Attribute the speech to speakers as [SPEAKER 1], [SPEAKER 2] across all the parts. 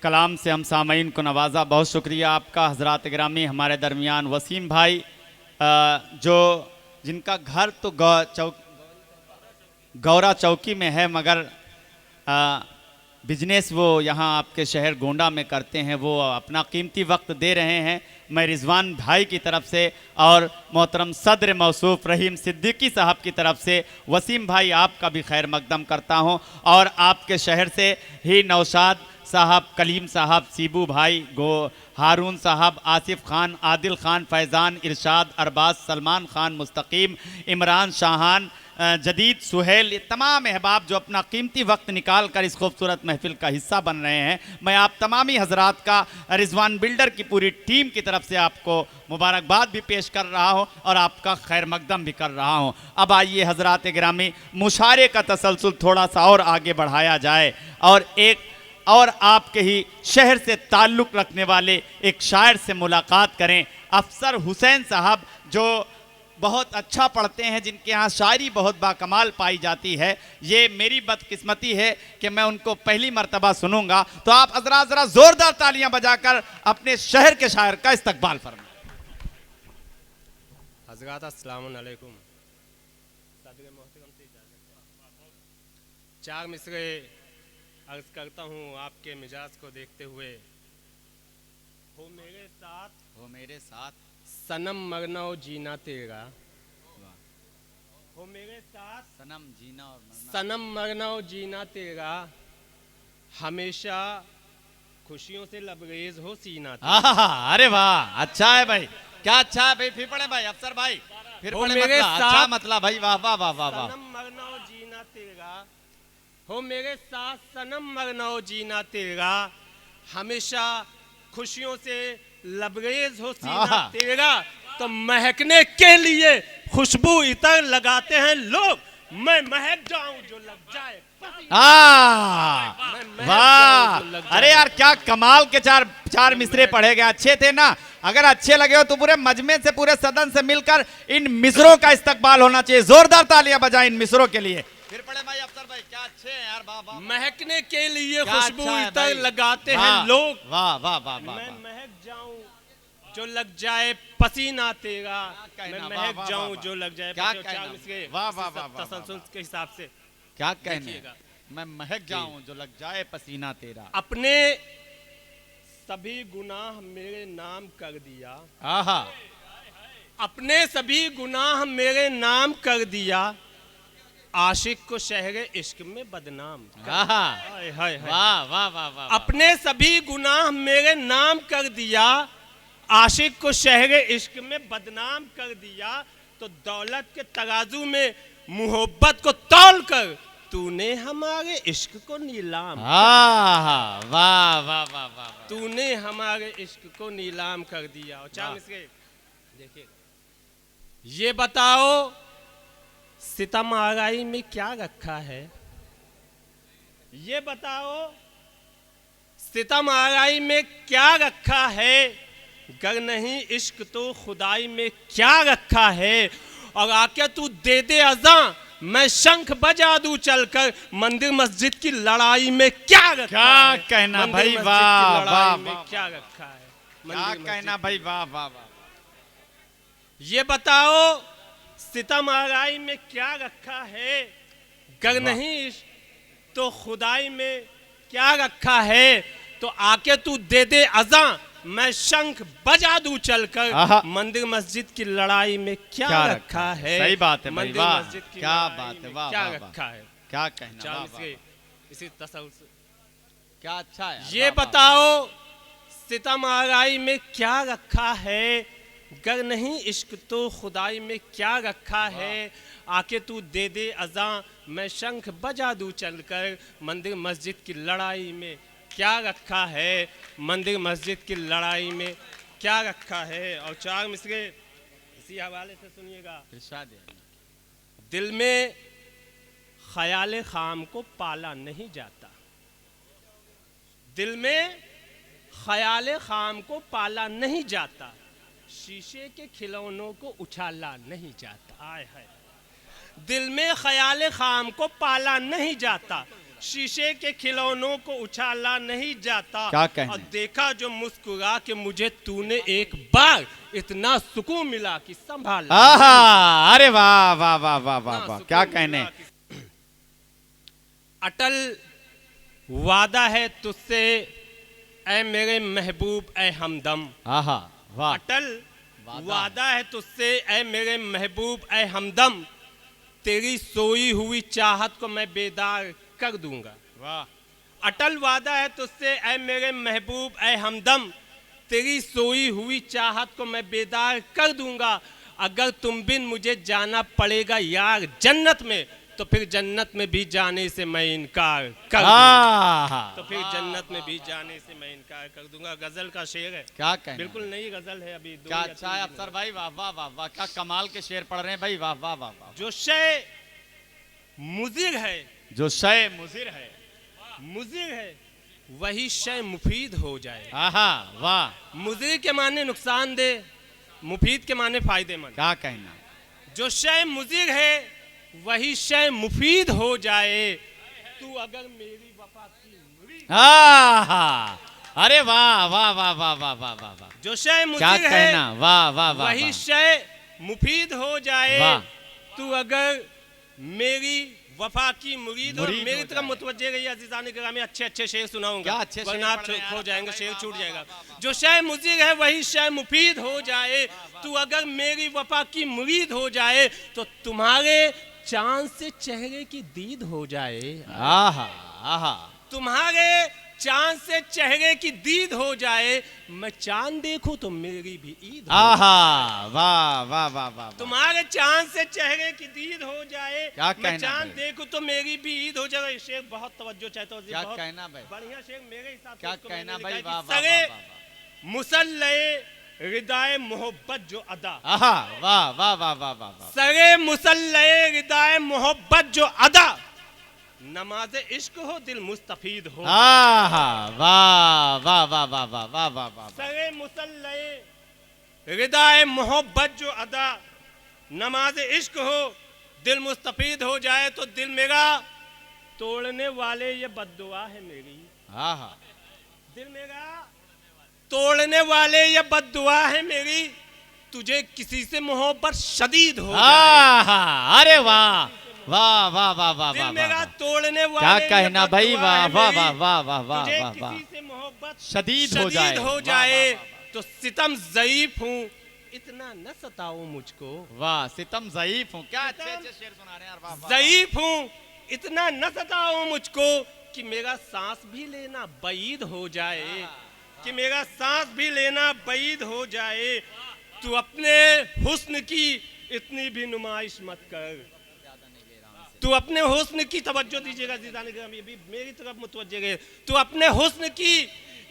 [SPEAKER 1] कलाम से हम सामईन को नवाजा। बहुत शुक्रिया आपका हज़रात गिरामी। हमारे दरमियान वसीम भाई जो जिनका घर तो गौरा चौकी में है, मगर बिजनेस वो यहाँ आपके शहर गोंडा में करते हैं। वो अपना कीमती वक्त दे रहे हैं। मैं रिजवान भाई की तरफ से और मोहतरम सदर मौसूफ रहीम सिद्दीकी साहब की तरफ से वसीम भाई आपका भी खैर मकदम करता हूँ। और आपके शहर से ही नौशाद साहब, कलीम साहब, सीबू भाई, हारून साहब, आसिफ खान, आदिल खान, फैज़ान, इरशाद, अरबाज, सलमान खान, मुस्तकीम, इमरान, शाहान, जदीद, सुहेल, ये तमाम अहबाब जो अपना कीमती वक्त निकाल कर इस खूबसूरत महफिल का हिस्सा बन रहे हैं, मैं आप तमामी हजरात का रिजवान बिल्डर की पूरी टीम की तरफ से आपको मुबारकबाद भी पेश कर रहा हूँ और आपका खैर मकदम भी कर रहा हूँ। अब आइए हजरात गिरामी, मुशारे का तसलसल थोड़ा सा और आगे बढ़ाया जाए और आपके ही शहर से ताल्लुक़ रखने वाले एक शायर से मुलाकात करें। अफसर हुसैन साहब जो बहुत अच्छा पढ़ते हैं, जिनके यहाँ शायरी बहुत बाकमाल पाई जाती है। ये मेरी बदकिस्मती है कि मैं उनको पहली मर्तबा सुनूंगा। तो आप हज़रात ज़रा ज़ोरदार तालियां बजाकर अपने शहर के शायर का इस्तकबाल फरमाएं।
[SPEAKER 2] हज़रात अस्सलाम वालेकुम। चार मिसरे अर्ज करता हूँ आपके मिजाज को देखते हुए। हो मेरे साथ सनम मरना और जीना तेरा, हो मेरे साथ सनम मरना और जीना तेरा, हमेशा खुशियों से लबरेज हो सीना तेरा।
[SPEAKER 1] अरे वाह, अच्छा है भाई, क्या अच्छा है भाई। फिर पढ़े भाई अफसर भाई, फिर पढ़े
[SPEAKER 2] मेरे
[SPEAKER 1] मतलब, अच्छा मतलब भाई, वाह वाह वाह वाह वाह।
[SPEAKER 2] सनम मरना और जीना तेरा, हो मेरे साथ सनम मरना और जीना तेरा, हमेशा खुशियों से लबरेज हो सीना तेरा। तो महकने के लिए खुशबू इतर लगाते हैं लोग, मैं महक जाऊं जो लग जाए।
[SPEAKER 1] वाह, अरे यार क्या कमाल के चार मिसरे पढ़े गए, अच्छे थे ना। अगर अच्छे लगे हो तो पूरे मजमे से, पूरे सदन से मिलकर इन मिसरों का इस्तकबाल होना चाहिए। जोरदार तालियां बजाएं इन मिसरों के लिए। फिर पढ़े भाई अफसर भाई, क्या अच्छे हैं यार, वाह वाह।
[SPEAKER 2] महकने के लिए खुशबू
[SPEAKER 1] अच्छा
[SPEAKER 2] इतर लगाते हैं लोग,
[SPEAKER 1] वाह वाह वाह वाह।
[SPEAKER 2] मैं महक जाऊं जो लग जाए पसीना तेरा, मैं महक जाऊं जो लग जाए।
[SPEAKER 1] क्या कहना, वाह वाह वाह।
[SPEAKER 2] तसलसल के हिसाब से
[SPEAKER 1] क्या कहने, मैं महक जाऊं जो लग जाए पसीना तेरा।
[SPEAKER 2] अपने सभी गुनाह मेरे नाम कर दिया,
[SPEAKER 1] आहा,
[SPEAKER 2] अपने सभी गुनाह मेरे नाम कर दिया, आशिक को शहर इश्क में बदनाम कर।
[SPEAKER 1] वाह वाह वाह वाह।
[SPEAKER 2] अपने सभी गुनाह मेरे नाम कर दिया, आशिक को शहर इश्क में बदनाम कर दिया। तो दौलत के तराजू में मोहब्बत को तौल कर तूने हमारे इश्क को नीलाम।
[SPEAKER 1] वाह वाह वाह वाह।
[SPEAKER 2] तूने हमारे इश्क को नीलाम कर दिया। और चार मिसरे देखिए, ये बताओ सितम आराई में क्या रखा है, ये बताओ सितम आराई में क्या रखा है, गर नहीं इश्क तो खुदाई में क्या रखा है। और आके तू दे दे अज़ां, मैं शंख बजा दूं चलकर, मंदिर मस्जिद की लड़ाई में क्या रखा है।
[SPEAKER 1] क्या कहना भाई, वाह वाह वाह।
[SPEAKER 2] क्या रखा है,
[SPEAKER 1] क्या कहना भाई, वाह वाह वाह।
[SPEAKER 2] ये बताओ सितम आराई में क्या रखा है, गर नहीं इश्क तो खुदाई में क्या रखा है। तो आके तू दे दे अज़ां, मैं शंख बजा दूं चलकर, मंदिर मस्जिद की लड़ाई में क्या रखा है।
[SPEAKER 1] सही बात है भाई, वाह
[SPEAKER 2] क्या बात है, वाह, क्या रखा है,
[SPEAKER 1] क्या कहना।
[SPEAKER 2] इसी तसल्सल
[SPEAKER 1] क्या अच्छा है।
[SPEAKER 2] ये बताओ सितम आराई में क्या रखा है, गर नहीं इश्क तो खुदाई में क्या रखा है। आके तू दे दे अज़ां, मैं शंख बजा दूं चलकर, मंदिर मस्जिद की लड़ाई में क्या रखा है, मंदिर मस्जिद की लड़ाई में क्या रखा है। और चार मिसरे इसी हवाले से सुनिएगा। दिल में ख्याल खाम को पाला नहीं जाता, दिल में ख्याल खाम को पाला नहीं जाता, शीशे के खिलौनों को उछाला नहीं जाता। आय है, दिल में ख्याल खाम को पाला नहीं जाता, शीशे के खिलौनों को उछाला नहीं जाता।
[SPEAKER 1] क्या कहने?
[SPEAKER 2] और देखा जो मुस्कुरा के मुझे तूने एक बार, इतना सुकून मिला कि संभाल।
[SPEAKER 1] आहा, अरे वाह वाह वाह वाह वाह वाह, क्या कहने।
[SPEAKER 2] अटल वादा है तुझसे ऐ मेरे महबूब ऐ हमदम।
[SPEAKER 1] आहा वाह,
[SPEAKER 2] अटल वादा है तुझसे ऐ मेरे महबूब ऐ हमदम, तेरी सोई हुई चाहत को मैं बेदार कर दूंगा।
[SPEAKER 1] वाह,
[SPEAKER 2] अटल वादा है तुझसे ऐ मेरे महबूब ऐ हमदम, तेरी सोई हुई चाहत को मैं बेदार कर दूंगा। अगर तुम बिन मुझे जाना पड़ेगा यार जन्नत में, तो फिर जन्नत में भी जाने से मैं इनकार कर दूंगा। तो फिर जन्नत में भी जाने से मैं इनकार कर दूंगा। गजल का शेर है,
[SPEAKER 1] क्या कहने।
[SPEAKER 2] बिल्कुल नई गजल है, अभी
[SPEAKER 1] क्या अच्छा है अफसर भाई, वाह वाह वाह वाह, क्या कमाल के शेर पढ़ रहे हैं भाई, वाह वाह वाह वाह।
[SPEAKER 2] जो शय मुजिर है,
[SPEAKER 1] जो शय मुजिर है,
[SPEAKER 2] मुजिर है वही शय मुफीद हो जाए।
[SPEAKER 1] आहा वाह,
[SPEAKER 2] मुजिर के माने नुकसानदेह, मुफीद के माने फायदेमंद।
[SPEAKER 1] क्या कहना।
[SPEAKER 2] जो शय मुजिर है वही शय मुफीद हो जाए, तू अगर मेरी वफा की मुरीद।
[SPEAKER 1] आहा, अरे वाह वाह वाह वाह वाह वाह वाह वाह,
[SPEAKER 2] जो शय
[SPEAKER 1] क्या
[SPEAKER 2] मुजिर है
[SPEAKER 1] कहना, वाह वाह वाह
[SPEAKER 2] वही
[SPEAKER 1] वाह।
[SPEAKER 2] शय मुफीद हो जाए,
[SPEAKER 1] वाह।
[SPEAKER 2] तू अगर मेरी वफा की मुरीद। और
[SPEAKER 1] मुरीद
[SPEAKER 2] मेरी
[SPEAKER 1] हो
[SPEAKER 2] तरफ
[SPEAKER 1] जाए।
[SPEAKER 2] मुतवज्जे रहिए अज़ीज़ान गिरामी, अच्छे अच्छे शेर सुनाऊंगा,
[SPEAKER 1] क्या अच्छे शेर
[SPEAKER 2] वरना आप
[SPEAKER 1] पढ़ रहे हैं
[SPEAKER 2] खो
[SPEAKER 1] यार,
[SPEAKER 2] जाएंगे,
[SPEAKER 1] भाई,
[SPEAKER 2] शेर
[SPEAKER 1] वाह,
[SPEAKER 2] छूट
[SPEAKER 1] वाह,
[SPEAKER 2] जाएगा।
[SPEAKER 1] वाह, वाह,
[SPEAKER 2] जो शय मुजिर है वही शय मुफीद हो जाए, तू अगर मेरी वफा की मुरीद हो जाए, तो तुम्हारे चांद से चेहरे की दीद हो जाए।
[SPEAKER 1] आहा आहा,
[SPEAKER 2] तुम्हारे चांद से चेहरे की दीद हो जाए, मैं चांद देखूं तो मेरी भी ईद हो।
[SPEAKER 1] आहा वाह वाह वाह वाह।
[SPEAKER 2] तुम्हारे चांद से चेहरे की दीद हो जाए,
[SPEAKER 1] क्या
[SPEAKER 2] मैं
[SPEAKER 1] कहना
[SPEAKER 2] चांद
[SPEAKER 1] भाई?
[SPEAKER 2] देखूं तो मेरी भी ईद हो जाए। ये शेर बहुत तवज्जो चाहता हूं,
[SPEAKER 1] क्या
[SPEAKER 2] बहुत
[SPEAKER 1] कहना भाई,
[SPEAKER 2] बढ़िया शेर मेरे हिसाब से।
[SPEAKER 1] क्या
[SPEAKER 2] इसको
[SPEAKER 1] कहना
[SPEAKER 2] मैंने
[SPEAKER 1] भाई,
[SPEAKER 2] लिखा
[SPEAKER 1] वाह
[SPEAKER 2] है कि
[SPEAKER 1] वाह
[SPEAKER 2] सरे
[SPEAKER 1] वाह वाह।
[SPEAKER 2] मुसल्ले रिदाए मोहब्बत जो अदा।
[SPEAKER 1] आहा वाह वाह वाह वाह वाह वाह।
[SPEAKER 2] सरे मुसल्ले रिदाए मोहब्बत जो अदा, नमाज इश्क हो दिल मुस्तफीद हो।
[SPEAKER 1] आहा वाह वाह वाह वाह वाह वाह वाह वाह।
[SPEAKER 2] सरे मुसल्ले रिदाए मोहब्बत जो अदा, नमाज इश्क हो दिल मुस्तफीद हो जाए, तो दिल मेरा तोड़ने वाले ये बद्दुआ है मेरी।
[SPEAKER 1] आहा,
[SPEAKER 2] दिल मेरा तोड़ने वाले ये बद्दुआ है मेरी, तुझे किसी से मोहब्बत शदीद हो जाए।
[SPEAKER 1] आहा, अरे वाह वाह वाह वाह वाह
[SPEAKER 2] दिल
[SPEAKER 1] वाह
[SPEAKER 2] मेरा
[SPEAKER 1] वाह।
[SPEAKER 2] तोड़ने वाले
[SPEAKER 1] क्या
[SPEAKER 2] ये
[SPEAKER 1] कहना भाई,
[SPEAKER 2] बद्दुआ
[SPEAKER 1] वाह
[SPEAKER 2] है
[SPEAKER 1] वाह
[SPEAKER 2] मेरी,
[SPEAKER 1] वाह वाह वाह वाह
[SPEAKER 2] तुझे
[SPEAKER 1] वाह वाह।
[SPEAKER 2] किसी से मोहब्बत
[SPEAKER 1] शदीद हो जाए,
[SPEAKER 2] हो
[SPEAKER 1] वाह,
[SPEAKER 2] जाए,
[SPEAKER 1] वाह, वाह,
[SPEAKER 2] तो सितम ज़ईफ हूँ इतना न सताओ मुझको।
[SPEAKER 1] वाह, सितम ज़ईफ हूँ, क्या अच्छे अच्छे शेर सुना रहे हैं यार, वाह वाह।
[SPEAKER 2] ज़ईफ हूँ इतना न सताओ मुझको, कि मेरा सांस भी लेना बईद हो जाए, कि मेरा सांस भी लेना बईद हो जाए। तू अपने हुस्न की इतनी भी नुमाइश मत कर, तू अपने हुस्न की, तवज्जो दीजिएगा जीजाने गिरामी, अभी मेरी तरफ मुतवज्जे रहिए। तू अपने हुस्न की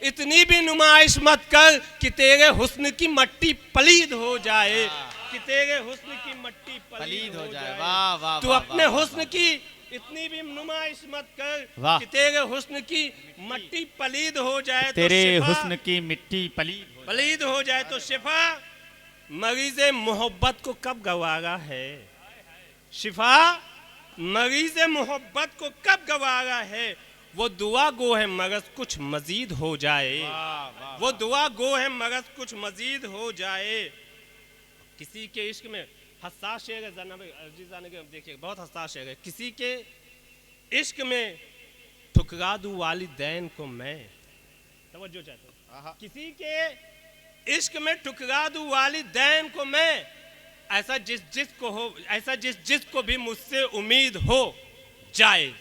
[SPEAKER 2] इतनी भी नुमाइश मत कर कि तेरे हुस्न की मट्टी पलीद हो जाए, कि तेरे हुस्न की मट्टी पलीद हो जाए।
[SPEAKER 1] वाह वाह।
[SPEAKER 2] तू अपने हुस्न की इतनी भी नुमाइश मत कर
[SPEAKER 1] वाह।
[SPEAKER 2] कि तेरे हुस्न की मट्टी पलीद हो जाए,
[SPEAKER 1] तेरे
[SPEAKER 2] तो शिफा
[SPEAKER 1] हुस्न की मिट्टी
[SPEAKER 2] पलीद हो जाए। तो शिफा मरीज़े मोहब्बत को कब गवारा है, शिफा मरीज़ मोहब्बत को कब गवारा है। वो दुआ गो है मगज कुछ मजीद हो जाए, वो दुआ गो है मगज कुछ मजीद हो जाए। किसी के इश्क में हसास शेर है, देखिए बहुत हसास शेर है। किसी के इश्क में ठुकरा दूं वालिदैन को मैं, तवज्जो चाहता हूं, किसी के इश्क में ठुकरा दूं वालिदैन को मैं, ऐसा जिस को हो, ऐसा जिस को भी मुझसे उम्मीद हो जाए,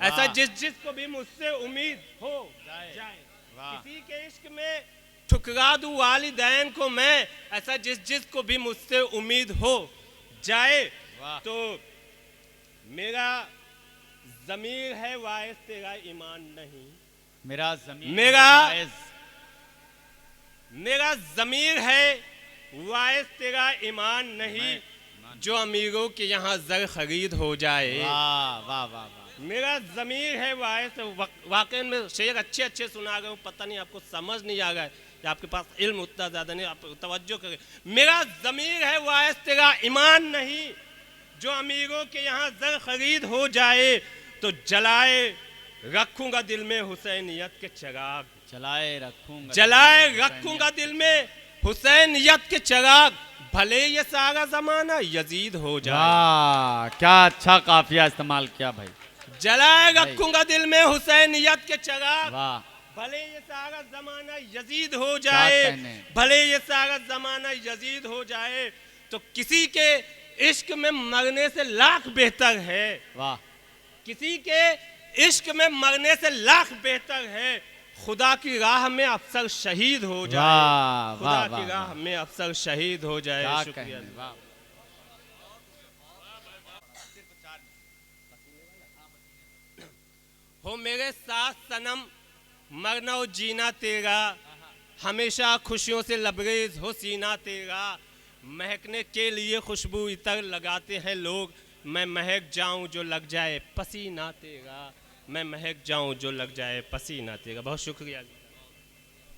[SPEAKER 2] ऐसा जिस को भी मुझसे उम्मीद हो जाए। किसी के इश्क में ठुकरा दूं वालिदैन को मैं, ऐसा जिस को भी मुझसे उम्मीद हो जाए। तो मेरा ज़मीर है वाइस तेरा ईमान नहीं,
[SPEAKER 1] मेरा ज़मीर
[SPEAKER 2] मेरा ज़मीर है वाइस तेरा ईमान नहीं, जो अमीरों के यहाँ ज़र खरीद हो जाए।
[SPEAKER 1] वाह वाह वाह वाह।
[SPEAKER 2] मेरा ज़मीर है वाइस, वाकई में शेर अच्छे अच्छे सुना गए, पता नहीं आपको समझ नहीं आ गया या आपके पास इल्म उतना ज़्यादा नहीं, आप तवज्जो करें। मेरा ज़मीर है वाइस तेरा ईमान नहीं, जो अमीरों के यहाँ ज़र खरीद हो जाए, तो जलाए रखूंगा दिल में हुसैनियत के चिराग,
[SPEAKER 1] जलाए रखूंगा,
[SPEAKER 2] जलाए रखूंगा दिल में हुसैनियत के चिराग, भले ये सारा जमाना यजीद हो जाए।
[SPEAKER 1] वाह, क्या अच्छा काफिया इस्तेमाल किया भाई।
[SPEAKER 2] जलाए रखूंगा दिल में हुसैनियत के चिराग,
[SPEAKER 1] वाह,
[SPEAKER 2] भले ये सारा जमाना यजीद हो जाए, भले ये सारा जमाना यजीद हो जाए। तो किसी के इश्क में मरने से लाख बेहतर है,
[SPEAKER 1] वाह,
[SPEAKER 2] किसी के इश्क में मरने से लाख बेहतर है खुदा की राह में अफसर शहीद हो जाए,
[SPEAKER 1] वाह,
[SPEAKER 2] खुदा
[SPEAKER 1] वाह,
[SPEAKER 2] की
[SPEAKER 1] वाह,
[SPEAKER 2] राह में अफसर शहीद हो जाए।
[SPEAKER 1] क्या
[SPEAKER 2] शुक्रिया।
[SPEAKER 1] कहने, वाह।
[SPEAKER 2] हो मेरे साथ सनम मरना और जीना तेरा, हमेशा खुशियों से लबरेज हो सीना तेरा, महकने के लिए खुशबू इतर लगाते हैं लोग, मैं महक जाऊं जो लग जाए पसीना तेरा, मैं महक जाऊं जो लग जाए पसीना तेरा। बहुत शुक्रिया।